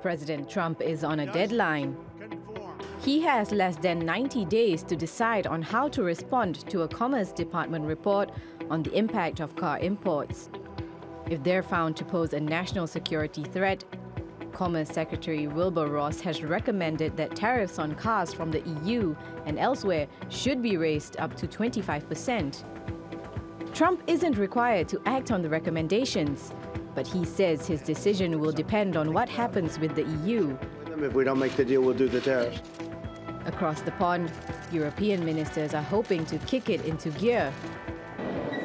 President Trump is on a deadline. He has less than 90 days to decide on how to respond to a Commerce Department report on the impact of car imports. If they're found to pose a national security threat, Commerce Secretary Wilbur Ross has recommended that tariffs on cars from the EU and elsewhere should be raised up to 25%. Trump isn't required to act on the recommendations, but he says his decision will depend on what happens with the EU. If we don't make the deal, we'll do the tariffs. Across the pond, European ministers are hoping to kick it into gear.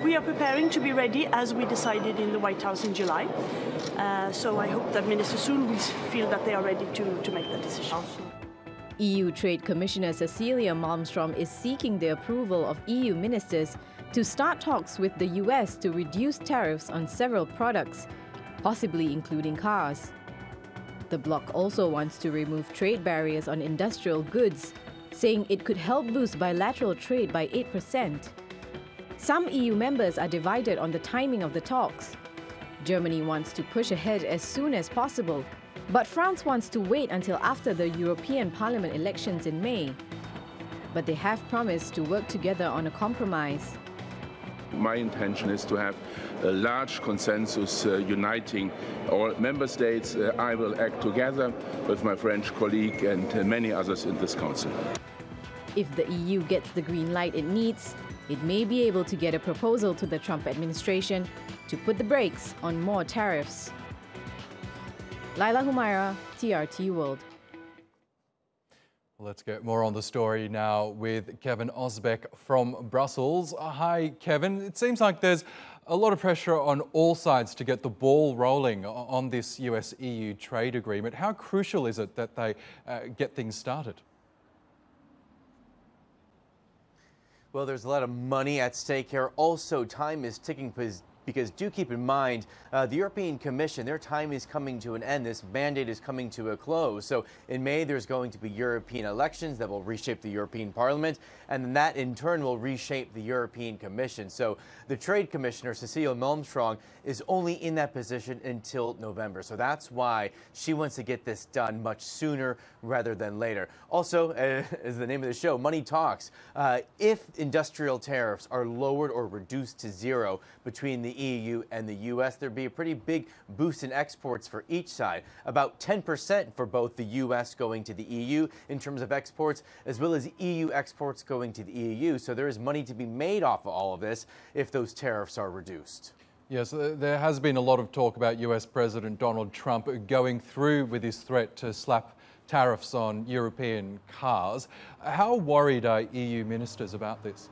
We are preparing to be ready as we decided in the White House in July. So I hope that ministers soon will feel that they are ready to make that decision. EU Trade Commissioner Cecilia Malmström is seeking the approval of EU ministers to start talks with the US to reduce tariffs on several products, possibly including cars. The bloc also wants to remove trade barriers on industrial goods, saying it could help boost bilateral trade by 8%. Some EU members are divided on the timing of the talks. Germany wants to push ahead as soon as possible, but France wants to wait until after the European Parliament elections in May. But they have promised to work together on a compromise. My intention is to have a large consensus uniting all member states. I will act together with my French colleague and many others in this council. If the EU gets the green light it needs, it may be able to get a proposal to the Trump administration to put the brakes on more tariffs. Laila Humairah, TRT World. Let's get more on the story now with Kevin Ozebek from Brussels. Hi, Kevin. It seems like there's a lot of pressure on all sides to get the ball rolling on this US-EU trade agreement. How crucial is it that they get things started? Well, there's a lot of money at stake here. Also, time is ticking because do keep in mind, the European Commission, their time is coming to an end. This mandate is coming to a close. So in May, there's going to be European elections that will reshape the European Parliament, and then that in turn will reshape the European Commission. So the Trade Commissioner, Cecilia Malmström, is only in that position until November. So that's why she wants to get this done much sooner rather than later. Also, as the name of the show, money talks. If industrial tariffs are lowered or reduced to zero between the EU and the US, there'd be a pretty big boost in exports for each side. About 10% for both the US going to the EU in terms of exports, as well as EU exports going to the EU. So there is money to be made off of all of this if those tariffs are reduced. Yes, there has been a lot of talk about US President Donald Trump going through with his threat to slap tariffs on European cars. How worried are EU ministers about this?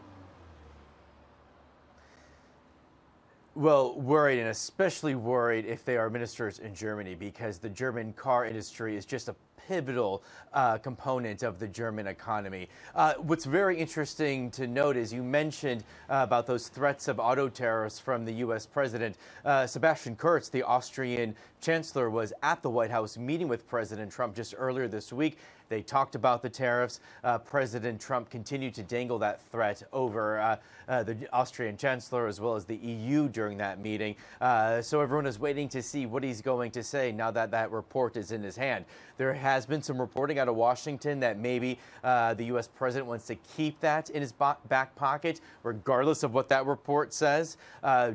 Well, worried, and especially worried if they are ministers in Germany, because the German car industry is just a pivotal component of the German economy. What's very interesting to note is you mentioned about those threats of auto tariffs from the U.S. president. Sebastian Kurz, the Austrian chancellor, was at the White House meeting with President Trump just earlier this week. They talked about the tariffs. President Trump continued to dangle that threat over the Austrian chancellor as well as the EU during that meeting. So everyone is waiting to see what he's going to say now that that report is in his hand. There has been some reporting out of Washington that maybe the U.S. president wants to keep that in his back pocket, regardless of what that report says,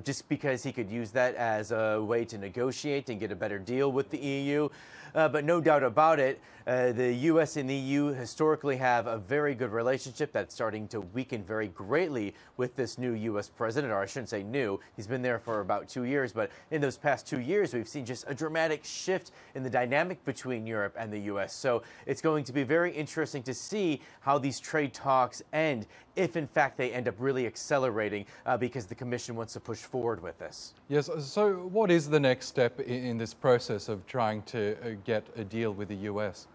just because he could use that as a way to negotiate and get a better deal with the EU. But no doubt about it, the U.S. and the EU historically have a very good relationship that's starting to weaken very greatly with this new U.S. president, or I shouldn't say new. He's been there for about 2 years, but in those past 2 years, we've seen just a dramatic shift in the dynamic between Europe and the U.S. So it's going to be very interesting to see how these trade talks end, if in fact they end up really accelerating, because the Commission wants to push forward with this. Yes, so what is the next step in this process of trying to get a deal with the U.S.?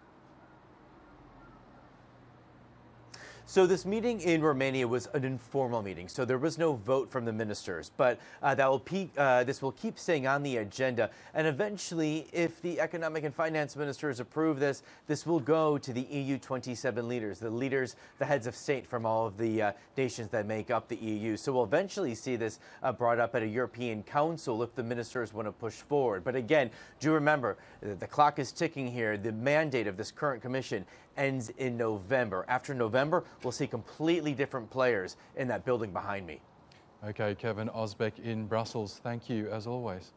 So this meeting in Romania was an informal meeting, so there was no vote from the ministers, but this will keep staying on the agenda, and eventually, if the economic and finance ministers approve this will go to the EU 27 leaders, the heads of state from all of the nations that make up the EU. So we'll eventually see this brought up at a European Council if the ministers want to push forward. But again, do remember, the clock is ticking here. The mandate of this current commission ends in November. After November, we'll see completely different players in that building behind me. Okay, Kevin Ozebek in Brussels, thank you as always.